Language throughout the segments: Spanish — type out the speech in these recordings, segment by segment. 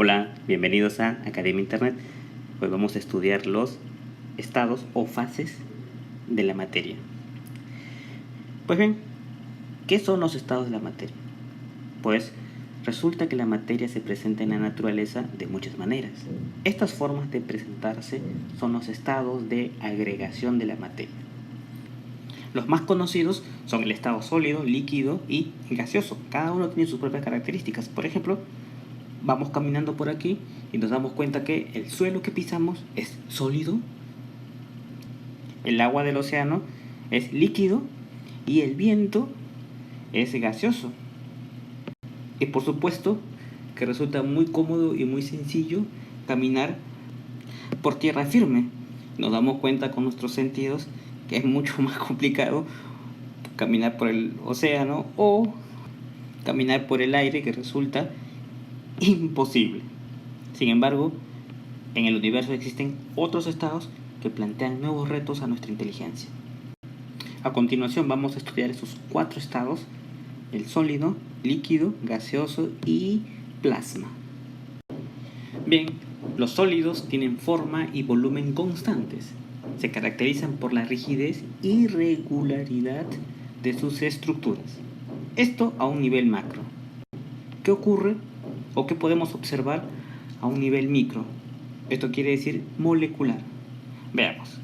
Hola, bienvenidos a Academia Internet. Hoy vamos a estudiar los estados o fases de la materia. Pues bien, ¿qué son los estados de la materia? Pues resulta que la materia se presenta en la naturaleza de muchas maneras. Estas formas de presentarse son los estados de agregación de la materia. Los más conocidos son el estado sólido, líquido y gaseoso. Cada uno tiene sus propias características. Por ejemplo, vamos caminando por aquí y nos damos cuenta que el suelo que pisamos es sólido, el agua del océano es líquido y el viento es gaseoso. Y por supuesto que resulta muy cómodo y muy sencillo caminar por tierra firme. Nos damos cuenta con nuestros sentidos que es mucho más complicado caminar por el océano o caminar por el aire, que resulta imposible. Sin embargo, en el universo existen otros estados que plantean nuevos retos a nuestra inteligencia. A continuación vamos a estudiar esos 4 estados: el sólido, líquido, gaseoso y plasma. Bien, los sólidos tienen forma y volumen constantes. Se caracterizan por la rigidez y regularidad de sus estructuras. Esto a un nivel macro. ¿Qué ocurre o qué podemos observar a un nivel micro? Esto quiere decir molecular. Veamos.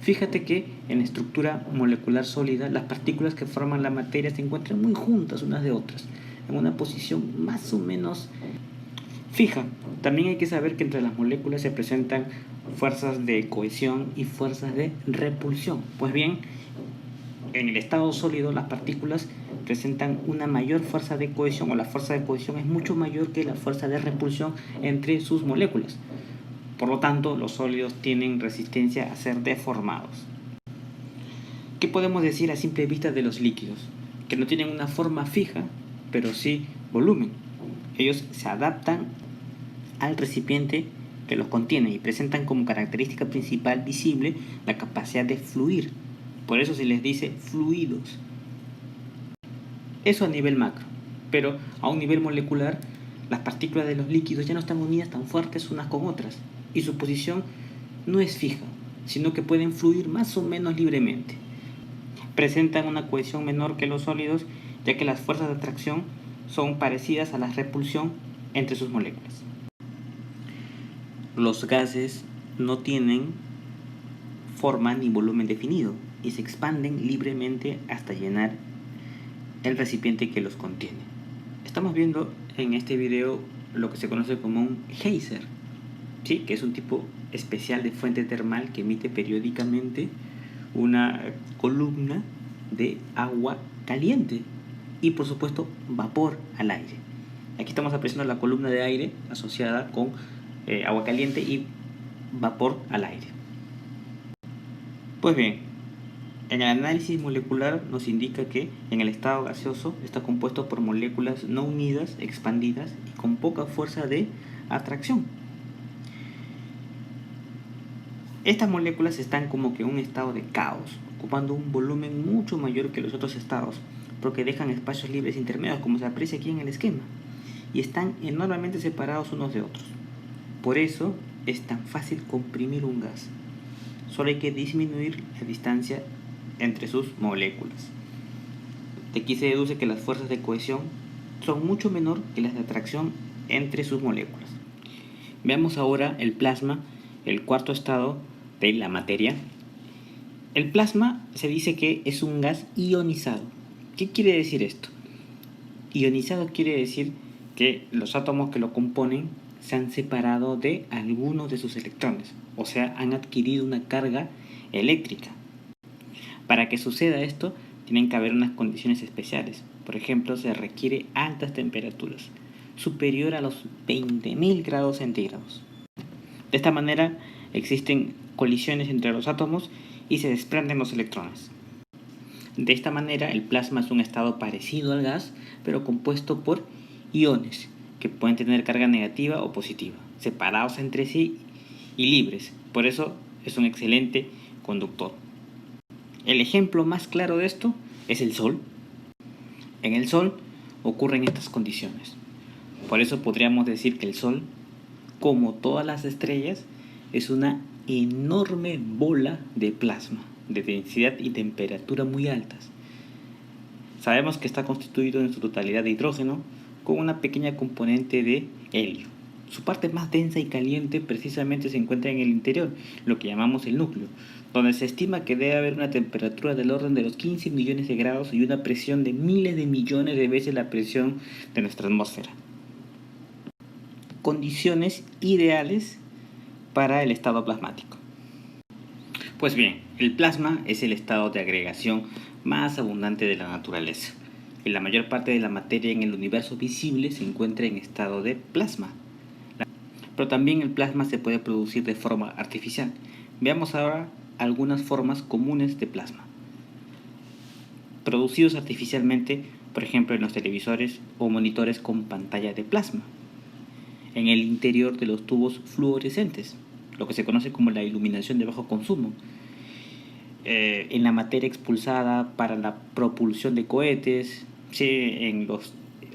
Fíjate que en la estructura molecular sólida, las partículas que forman la materia se encuentran muy juntas unas de otras, en una posición más o menos fija. También hay que saber que entre las moléculas se presentan fuerzas de cohesión y fuerzas de repulsión. Pues bien, en el estado sólido las partículas presentan una mayor fuerza de cohesión, o la fuerza de cohesión es mucho mayor que la fuerza de repulsión entre sus moléculas. Por lo tanto, los sólidos tienen resistencia a ser deformados. ¿Qué podemos decir a simple vista de los líquidos? Que no tienen una forma fija, pero sí volumen. Ellos se adaptan al recipiente que los contiene y presentan como característica principal visible la capacidad de fluir. Por eso se les dice fluidos. Eso a nivel macro. Pero a un nivel molecular, las partículas de los líquidos ya no están unidas tan fuertes unas con otras y su posición no es fija, sino que pueden fluir más o menos libremente. Presentan una cohesión menor que los sólidos, ya que las fuerzas de atracción son parecidas a la repulsión entre sus moléculas. Los gases no tienen forma ni volumen definido y se expanden libremente hasta llenar el recipiente que los contiene. Estamos viendo en este video lo que se conoce como un geyser, ¿sí? Que es un tipo especial de fuente termal que emite periódicamente una columna de agua caliente y por supuesto vapor al aire. Aquí estamos apreciando la columna de aire asociada con agua caliente y vapor al aire. Pues bien, en el análisis molecular nos indica que en el estado gaseoso está compuesto por moléculas no unidas, expandidas y con poca fuerza de atracción. Estas moléculas están como que en un estado de caos, ocupando un volumen mucho mayor que los otros estados, porque dejan espacios libres intermedios, como se aprecia aquí en el esquema, y están enormemente separados unos de otros. Por eso es tan fácil comprimir un gas. Solo hay que disminuir la distancia entre sus moléculas. De aquí se deduce que las fuerzas de cohesión son mucho menor que las de atracción entre sus moléculas. Veamos ahora el plasma, el cuarto estado de la materia. El plasma se dice que es un gas ionizado. ¿Qué quiere decir esto? Ionizado quiere decir que los átomos que lo componen se han separado de algunos de sus electrones, o sea, han adquirido una carga eléctrica. Para que suceda esto, tienen que haber unas condiciones especiales. Por ejemplo, se requiere altas temperaturas, superior a los 20.000 grados centígrados. De esta manera, existen colisiones entre los átomos y se desprenden los electrones. De esta manera, el plasma es un estado parecido al gas, pero compuesto por iones, que pueden tener carga negativa o positiva, separados entre sí y libres. Por eso es un excelente conductor. El ejemplo más claro de esto es el Sol. En el Sol ocurren estas condiciones. Por eso podríamos decir que el Sol, como todas las estrellas, es una enorme bola de plasma, de densidad y temperatura muy altas. Sabemos que está constituido en su totalidad de hidrógeno, con una pequeña componente de helio. Su parte más densa y caliente precisamente se encuentra en el interior, lo que llamamos el núcleo, donde se estima que debe haber una temperatura del orden de los 15 millones de grados y una presión de miles de millones de veces la presión de nuestra atmósfera. Condiciones ideales para el estado plasmático. Pues bien, el plasma es el estado de agregación más abundante de la naturaleza. Y la mayor parte de la materia en el universo visible se encuentra en estado de plasma. Pero también el plasma se puede producir de forma artificial. Veamos ahora algunas formas comunes de plasma. Producidos artificialmente, por ejemplo, en los televisores o monitores con pantalla de plasma. En el interior de los tubos fluorescentes, lo que se conoce como la iluminación de bajo consumo. En la materia expulsada para la propulsión de cohetes, ¿sí? En los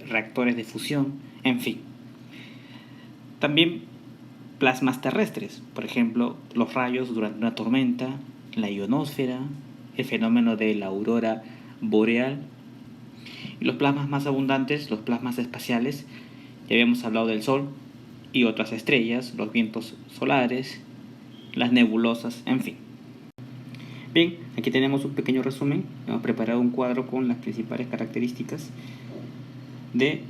reactores de fusión, en fin. También plasmas terrestres, por ejemplo, los rayos durante una tormenta, la ionosfera, el fenómeno de la aurora boreal. Y los plasmas más abundantes, los plasmas espaciales, ya habíamos hablado del Sol y otras estrellas, los vientos solares, las nebulosas, en fin. Bien, aquí tenemos un pequeño resumen. Hemos preparado un cuadro con las principales características de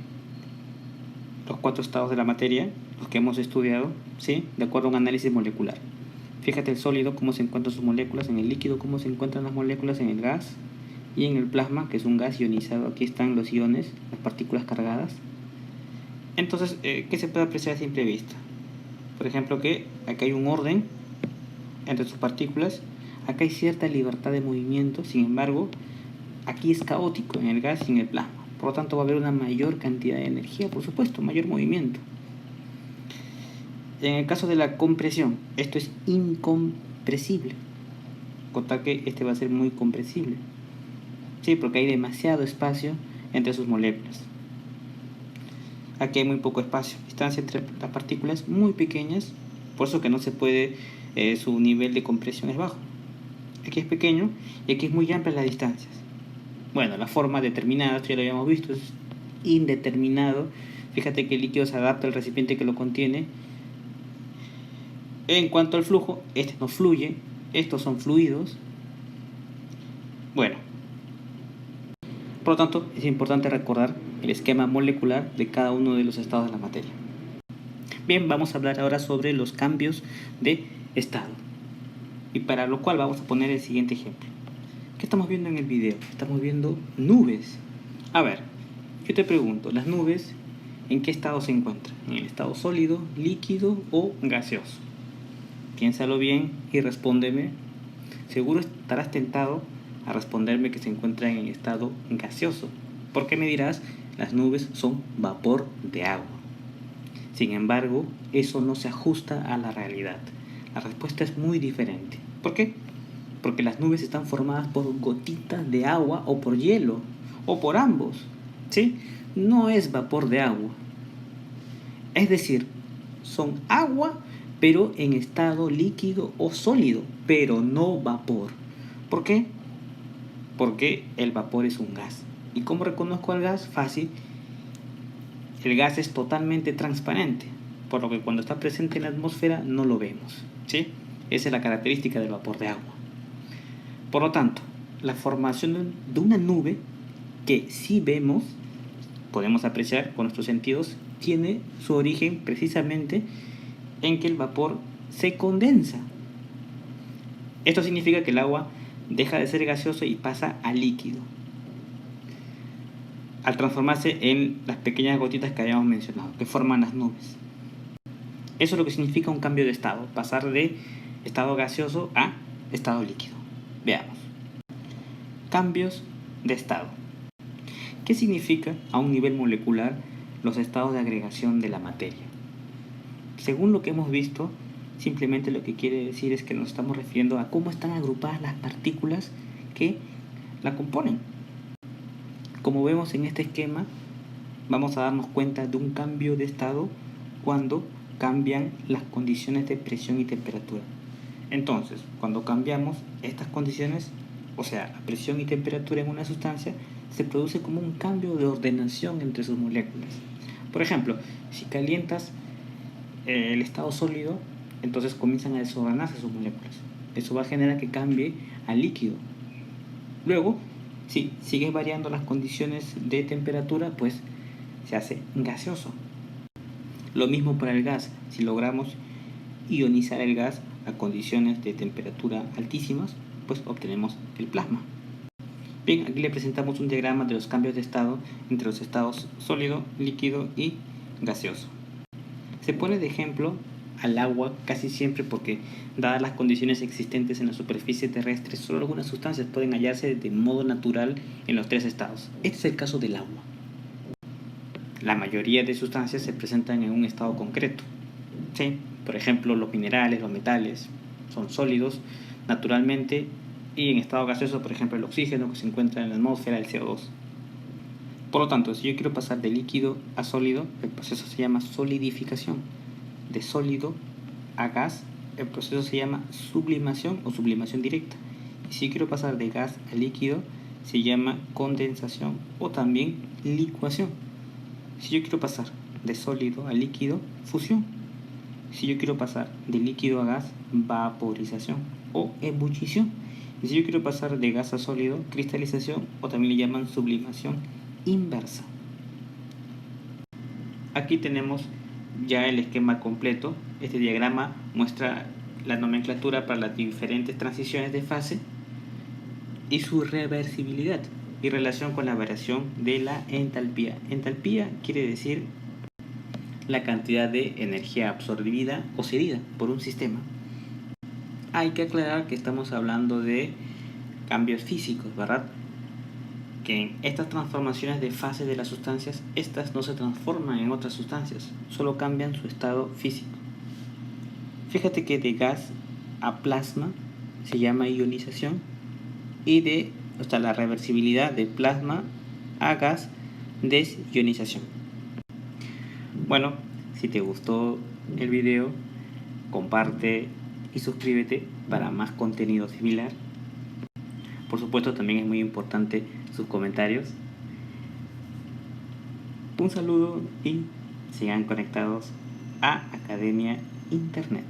los 4 estados de la materia, los que hemos estudiado, ¿sí? De acuerdo a un análisis molecular. Fíjate el sólido, cómo se encuentran sus moléculas, en el líquido, cómo se encuentran las moléculas, en el gas y en el plasma, que es un gas ionizado. Aquí están los iones, las partículas cargadas. Entonces, ¿qué se puede apreciar a simple vista? Por ejemplo, que aquí hay un orden entre sus partículas. Acá hay cierta libertad de movimiento, sin embargo, aquí es caótico en el gas y en el plasma. Por lo tanto, va a haber una mayor cantidad de energía, por supuesto, mayor movimiento. En el caso de la compresión, esto es incompresible. Contar que este va a ser muy compresible. Sí, porque hay demasiado espacio entre sus moléculas. Aquí hay muy poco espacio. Distancia entre las partículas muy pequeñas, por eso que no se puede, su nivel de compresión es bajo. Aquí es pequeño y aquí es muy amplia las distancias. Bueno, la forma determinada, esto ya lo habíamos visto, es indeterminado. Fíjate que el líquido se adapta al recipiente que lo contiene. En cuanto al flujo, este no fluye, estos son fluidos. Bueno, por lo tanto, es importante recordar el esquema molecular de cada uno de los estados de la materia. Bien, vamos a hablar ahora sobre los cambios de estado. Y para lo cual vamos a poner el siguiente ejemplo. ¿Qué estamos viendo en el video? Estamos viendo nubes. A ver, yo te pregunto, ¿las nubes en qué estado se encuentran? ¿En el estado sólido, líquido o gaseoso? Piénsalo bien y respóndeme. Seguro estarás tentado a responderme que se encuentran en estado gaseoso. ¿Por qué me dirás? Las nubes son vapor de agua. Sin embargo, eso no se ajusta a la realidad. La respuesta es muy diferente. ¿Por qué? Porque las nubes están formadas por gotitas de agua o por hielo, o por ambos, ¿sí? No es vapor de agua. Es decir, son agua, pero en estado líquido o sólido, pero no vapor. ¿Por qué? Porque el vapor es un gas. ¿Y cómo reconozco el gas? Fácil. El gas es totalmente transparente, por lo que cuando está presente en la atmósfera no lo vemos, ¿sí? Esa es la característica del vapor de agua. Por lo tanto, la formación de una nube que sí vemos, podemos apreciar con nuestros sentidos, tiene su origen precisamente en que el vapor se condensa. Esto significa que el agua deja de ser gaseoso y pasa a líquido, al transformarse en las pequeñas gotitas que habíamos mencionado, que forman las nubes. Eso es lo que significa un cambio de estado, pasar de estado gaseoso a estado líquido. Veamos. Cambios de estado. ¿Qué significa a un nivel molecular los estados de agregación de la materia? Según lo que hemos visto, simplemente lo que quiere decir es que nos estamos refiriendo a cómo están agrupadas las partículas que la componen. Como vemos en este esquema, vamos a darnos cuenta de un cambio de estado cuando cambian las condiciones de presión y temperatura. Entonces, cuando cambiamos estas condiciones, o sea, la presión y temperatura en una sustancia, se produce como un cambio de ordenación entre sus moléculas. Por ejemplo, si calientas el estado sólido, entonces comienzan a desordenarse sus moléculas. Eso va a generar que cambie a líquido. Luego, si sigues variando las condiciones de temperatura, pues se hace gaseoso. Lo mismo para el gas. Si logramos ionizar el gas a condiciones de temperatura altísimas, pues obtenemos el plasma. Bien, aquí le presentamos un diagrama de los cambios de estado entre los estados sólido, líquido y gaseoso. Se pone de ejemplo al agua casi siempre porque, dadas las condiciones existentes en la superficie terrestre, solo algunas sustancias pueden hallarse de modo natural en los tres estados. Este es el caso del agua. La mayoría de sustancias se presentan en un estado concreto. ¿Sí? Por ejemplo, los minerales, los metales, son sólidos naturalmente, y en estado gaseoso, por ejemplo, el oxígeno que se encuentra en la atmósfera, el CO2. Por lo tanto, si yo quiero pasar de líquido a sólido, el proceso se llama solidificación. De sólido a gas, el proceso se llama sublimación o sublimación directa. Y si yo quiero pasar de gas a líquido, se llama condensación o también licuación. Si yo quiero pasar de sólido a líquido, fusión. Si yo quiero pasar de líquido a gas, vaporización o ebullición. Y si yo quiero pasar de gas a sólido, cristalización o también le llaman sublimación inversa. Aquí tenemos ya el esquema completo. Este diagrama muestra la nomenclatura para las diferentes transiciones de fase y su reversibilidad y relación con la variación de la entalpía. Entalpía quiere decir la cantidad de energía absorbida o cedida por un sistema. Hay que aclarar que estamos hablando de cambios físicos, ¿verdad? Que en estas transformaciones de fase de las sustancias, estas no se transforman en otras sustancias, solo cambian su estado físico. Fíjate que de gas a plasma se llama ionización y la reversibilidad de plasma a gas, desionización. Bueno, si te gustó el video, comparte y suscríbete para más contenido similar. Por supuesto, también es muy importante sus comentarios. Un saludo y sigan conectados a Academia Internet.